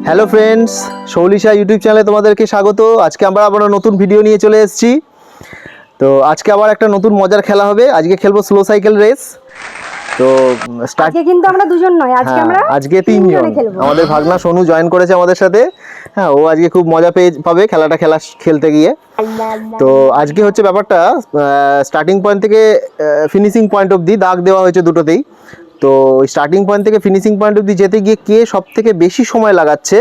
Hello friends, শৌলিশা YouTube চ্যানেলে তোমাদেরকে স্বাগত। আজকে আমরা আবার নতুন ভিডিও নিয়ে চলে এসেছি। তো আজকে আবার একটা নতুন মজার খেলা হবে। আজকে খেলবো স্লো সাইকেল রেস। তো আজকে কিন্তু আমরা দুজন নয়, আজকে আমরা আজকে তিনজন। আমাদের ভাগনা সোনু জয়েন করেছে আমাদের সাথে। হ্যাঁ, ও আজকে খুব মজা পাবে খেলাটা খেলতে গিয়ে। তো আজকে হচ্ছে ব্যাপারটা, স্টার্টিং পয়েন্ট থেকে ফিনিশিং পয়েন্ট অবধি দাগ দেওয়া হয়েছে দুটোতেই। তো স্টার্টিং পয়েন্ট থেকে ফিনিশিং পয়েন্ট অবধি যেতে গিয়ে কে সব থেকে বেশি সময় লাগাচ্ছে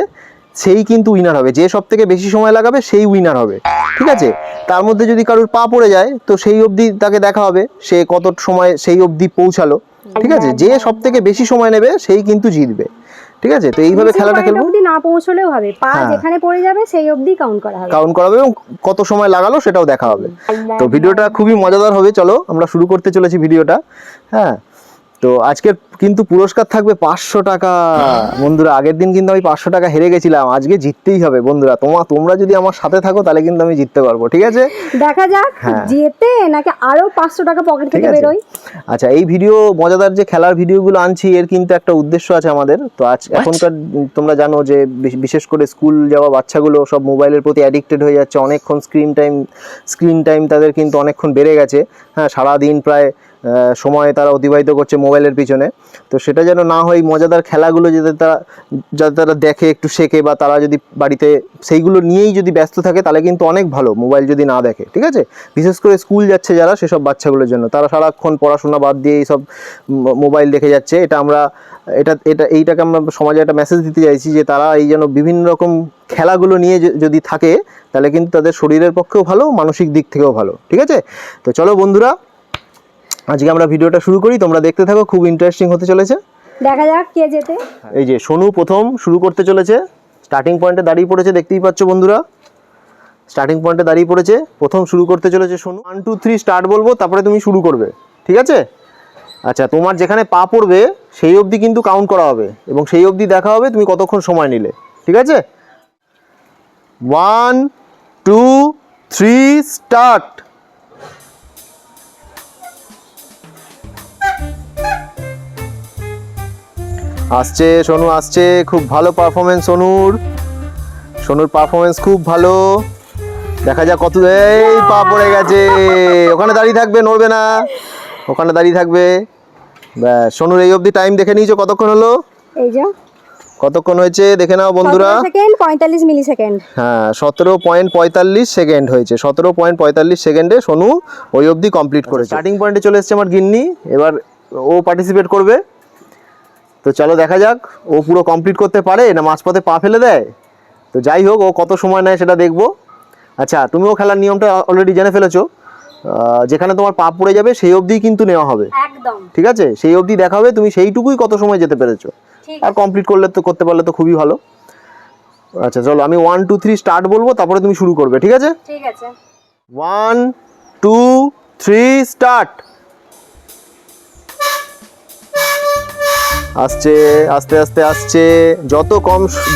সেই কিন্তু উইনার হবে। যে সব থেকে বেশি সময় লাগাবে সেই উইনার হবে, ঠিক আছে? তার মধ্যে যদি কারোর পা পড়ে যায় তো সেই অবধি তাকে দেখা হবে সে কত সময় সেই অবধি পৌঁছালো, ঠিক আছে? যে সব থেকে বেশি সময় নেবে সেই কিন্তু জিতবে, ঠিক আছে? তো এইভাবে খেলাটা খেলবো। অবধি না পৌঁছলেও হবে, পা যেখানে পড়ে যাবে সেই অবধি কাউন্ট করা হবে এবং কত সময় লাগালো সেটাও দেখা হবে। তো ভিডিওটা খুবই মজাদার হবে। চলো আমরা শুরু করতে চলেছি ভিডিওটা। হ্যাঁ, তো আজকের কিন্তু পুরস্কার থাকবে 500 টাকা। বন্ধুরা, আগের দিন কিন্তু আমি 500 টাকা হেরে গেছিলাম, আজকে জিততেই হবে। বন্ধুরা, তোমরা যদি আমার সাথে থাকো তাহলে কিন্তু আমি জিততে পারবো, ঠিক আছে? দেখা যাক জিতে নাকি আরো 500 টাকা পকেট থেকে বেরোয়। আচ্ছা, এই ভিডিও মজাদার যে খেলার ভিডিওগুলো আনছি এর কিন্তু একটা উদ্দেশ্য আছে আমাদের। তো এখনকার তোমরা জানো যে বিশেষ করে স্কুল যাওয়া বাচ্চাগুলো সব মোবাইলের প্রতি অ্যাডিক্টেড হয়ে যাচ্ছে। অনেকক্ষণ স্ক্রিন টাইম তাদের কিন্তু অনেকক্ষণ বেড়ে গেছে। হ্যাঁ, সারাদিন প্রায় সময় তারা অতিবাহিত করছে মোবাইলের পিছনে। তো সেটা যেন না হয়, মজাদার খেলাগুলো যাতে তারা দেখে, একটু শেখে, বা তারা যদি বাড়িতে সেইগুলো নিয়েই যদি ব্যস্ত থাকে তাহলে কিন্তু অনেক ভালো, মোবাইল যদি না দেখে, ঠিক আছে? বিশেষ করে স্কুল যাচ্ছে যারা, সেসব বাচ্চাগুলোর জন্য। তারা সারাক্ষণ পড়াশোনা বাদ দিয়ে এইসব মোবাইল দেখে যাচ্ছে। এইটাকে আমরা সমাজে একটা মেসেজ দিতে চাইছি যে তারা এই যেন বিভিন্ন রকম খেলাগুলো নিয়ে যদি থাকে তাহলে কিন্তু তাদের শরীরের পক্ষেও ভালো, মানসিক দিক থেকেও ভালো, ঠিক আছে? তো চলো বন্ধুরা, আজকে আমরা ভিডিওটা শুরু করি। তোমরা দেখতে থাকো, খুব ইন্টারেস্টিং হতে চলেছে। দেখা যাক কে জেতে। এই যে সোনু প্রথম শুরু করতে চলেছে, স্টার্টিং পয়েন্টে দাঁড়িয়ে পড়েছে, দেখতেই পাচ্ছ বন্ধুরা। স্টার্টিং পয়েন্টে দাঁড়িয়ে পড়েছে, প্রথম শুরু করতে চলেছে সোনু। 1 2 3 স্টার্ট বলবো, তারপরে তুমি শুরু করবে, ঠিক আছে? আচ্ছা, তোমার যেখানে পা পড়বে সেই অবধি কিন্তু কাউন্ট করা হবে এবং সেই অবধি দেখা হবে তুমি কতক্ষণ সময় নিলে, ঠিক আছে? 1 2 3 স্টার্ট। আসছে সোনু, আসছে। খুব ভালো পারফরমেন্স সোনুর পারফরমেন্স খুব ভালো। দেখা যাক কত। এই পা পড়ে গেছে, ওখানে দাঁড়িয়ে থাকবে, নড়বে না, ওখানে দাঁড়িয়ে থাকবে। ব্যাস, সোনুর এই অবধি টাইম দেখে নিয়েছো কতক্ষণ হলো? এই যে কতক্ষণ হয়েছে দেখে নাও বন্ধুরা। 17 সেকেন্ড 45 মিলি সেকেন্ড। হ্যাঁ, 17.45 সেকেন্ড হয়েছে। 17.45 সেকেন্ডে সোনু ওই অবধি কমপ্লিট করেছে। স্টার্টিং পয়েন্টে চলে এসছে আমার গিন্নি, এবার ও পার্টিসিপেট করবে। তো চলো দেখা যাক ও পুরো কমপ্লিট করতে পারে না মাঝপথে পা ফেলে দেয়। তো যাই হোক, ও কত সময় নেয় সেটা দেখবো। আচ্ছা, তুমিও খেলার নিয়মটা অলরেডি জেনে ফেলেছো। যেখানে তোমার পা পড়ে যাবে সেই অবধিই কিন্তু নেওয়া হবে, একদম ঠিক আছে? সেই অবধি দেখা হবে তুমি সেইটুকুই কত সময় যেতে পেরেছো। আর কমপ্লিট করতে পারলে তো খুবই ভালো। আচ্ছা চলো, আমি 1 2 3 স্টার্ট বলবো, তারপরে তুমি শুরু করবে, ঠিক আছে? ঠিক আছে। 1 2 3 স্টার্ট। আসছে, আস্তে আস্তে আসছে। যত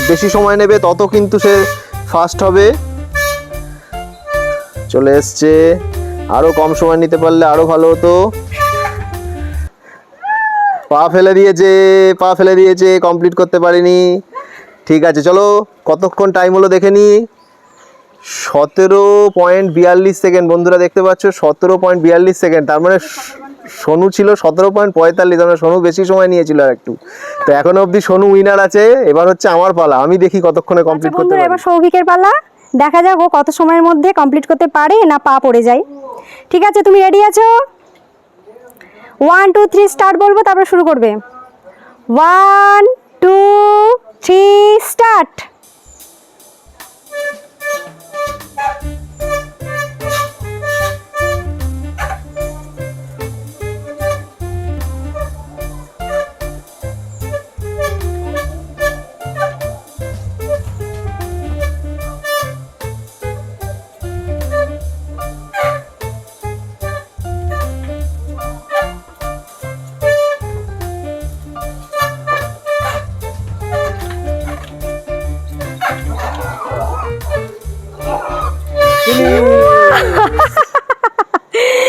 বেশি সময় নেবে তত কিন্তু সে ফাস্ট হবে। চলে এসছে, আরো কম সময় নিতে পারলে আরো ভালো হতো। পা ফেলে দিয়েছে, কমপ্লিট করতে পারিনি। ঠিক আছে, চলো কতক্ষণ টাইম হলো দেখে নি। 17.42 সেকেন্ড। বন্ধুরা দেখতে পাচ্ছ 17.42 সেকেন্ড। তার মানে সোনু ছিল 17.45। তার মানে সোনু বেশি সময় নিয়েছিল আর একটু। তো এখনো অবধি সোনু উইনার আছে। এবার হচ্ছে আমার পালা, আমি দেখি কতক্ষণে কমপ্লিট করতে পারি। এবার সৌভিকের পালা, দেখা যাক ও কত সময়ের মধ্যে কমপ্লিট করতে পারে না পা পড়ে যায়। ঠিক আছে, তুমি রেডি আছো? 1 2 3 স্টার্ট বলবো, তারপর শুরু করবে। 1 2 3 স্টার্ট।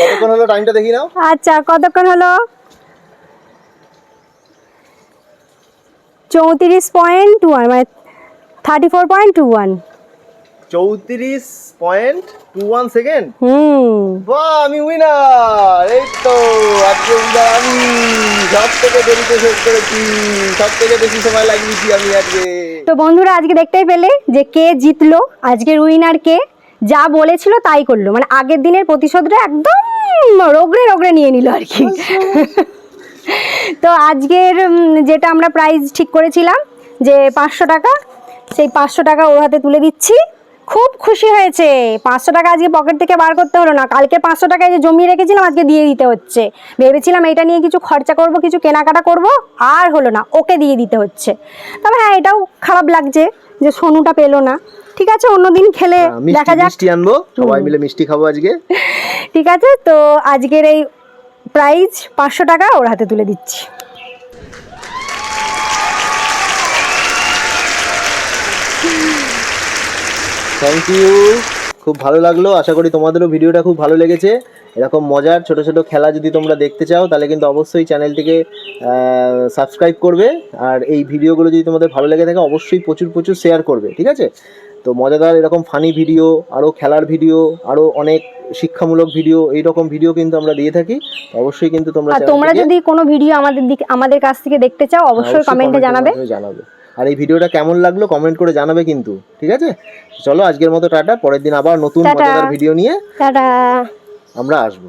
কতক্ষণ হলো টাইমটা দেখি নাও। আচ্ছা, কতক্ষণ হলো? 34.21, মানে 34.21। 34.21 সেকেন্ড। বাহ, আমি উইনার! এই তো আজকে উইনার আমি। সব থেকে দেরিতে শেষ করেছি, সব থেকে বেশি সময় লাগিয়েছি আমি আজকে। তো বন্ধুরা আজকে দেখতেই পেলে যে কে জিতলো, আজকের উইনার কে। যা বলেছিল তাই করলো, মানে আগের দিনের প্রতিশোধটা একদম রগড়ে রগড়ে নিয়ে নিল আর কি। তো আজকের যেটা আমরা প্রাইজ ঠিক করেছিলাম যে 500 টাকা, সেই 500 টাকা ওর হাতে তুলে দিচ্ছি। খুব খুশি হয়েছে। 500 টাকা আজকে পকেট থেকে বার করতে হলো না, কালকে 500 টাকা যে জমিয়ে রেখেছিলাম আজকে দিয়ে দিতে হচ্ছে। ভেবেছিলাম এটা নিয়ে কিছু খরচা করব, কিছু কেনাকাটা করব, আর হলো না, ওকে দিয়ে দিতে হচ্ছে। তবে হ্যাঁ, এটাও খারাপ লাগছে যে সোনুটা পেলো না। ঠিক আছে, অন্যদিন খেলে দেখা যাক। মিষ্টি আনবো, সবাই মিলে মিষ্টি খাবো আজকে। ঠিক আছে, তো আজকের এই প্রাইজ 500 টাকা ওর হাতে তুলে দিচ্ছি। থ্যাংক ইউ, খুব ভালো লাগলো। আশা করি তোমাদেরও ভিডিওটা খুব ভালো লেগেছে। এরকম মজার ছোট ছোট খেলা যদি তোমরা দেখতে চাও তাহলে কিন্তু অবশ্যই চ্যানেলটিকে সাবস্ক্রাইব করবে। আর এই ভিডিওগুলো যদি তোমাদের ভালো লেগে থাকে অবশ্যই প্রচুর প্রচুর শেয়ার করবে, ঠিক আছে? তো মজাদার এরকম ফানি ভিডিও, আরও খেলার ভিডিও, আরও অনেক শিক্ষামূলক ভিডিও, এইরকম ভিডিও কিন্তু আমরা দিয়ে থাকি। অবশ্যই কিন্তু তোমরা যদি কোনো ভিডিও আমাদের কাছ থেকে দেখতে চাও অবশ্যই কমেন্টে জানাবে। আর এই ভিডিওটা কেমন লাগলো কমেন্ট করে জানাবে কিন্তু, ঠিক আছে? চলো আজকের মতো টাটা, পরের দিন আবার নতুন মজাদার ভিডিও নিয়ে টাটা আমরা আসবো।